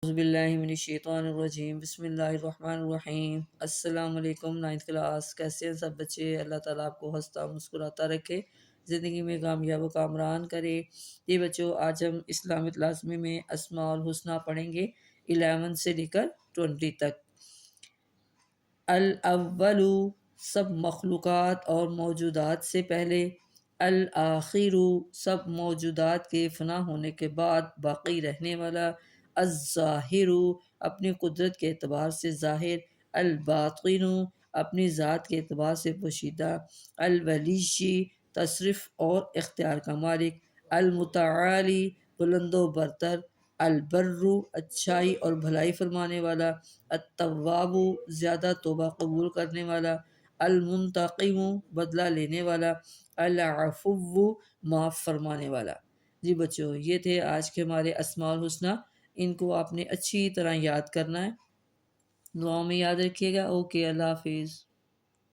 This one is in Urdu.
اعوذ باللہ من الشیطان الرجیم، بسم اللہ الرحمن الرحیم۔ السلام علیکم، 9th کلاس، کیسے ہیں سب بچے؟ اللہ تعالیٰ آپ کو ہنستا مسکراتا رکھے، زندگی میں کامیاب و کامران کرے۔ یہ بچوں، آج ہم اسلامک لازمی میں اسماء الحسنہ پڑھیں گے 11 سے لے کر 20 تک۔ الاول، سب مخلوقات اور موجودات سے پہلے۔ الآخر، سب موجودات کے فنا ہونے کے بعد باقی رہنے والا۔ الظاہر، اپنی قدرت کے اعتبار سے ظاہر۔ الباطن، اپنی ذات کے اعتبار سے پوشیدہ۔ الولی، تصرف اور اختیار کا مالک۔ المتعالی، بلند و برتر۔ البر، اچھائی اور بھلائی فرمانے والا۔ التواب، زیادہ توبہ قبول کرنے والا۔ المنتقم، بدلہ لینے والا۔ العفو، معاف فرمانے والا۔ جی بچوں، یہ تھے آج کے ہمارے اسماء الحسنہ۔ ان کو آپ نے اچھی طرح یاد کرنا ہے، دعاؤں میں یاد رکھیے گا۔ اوکے، اللہ حافظ۔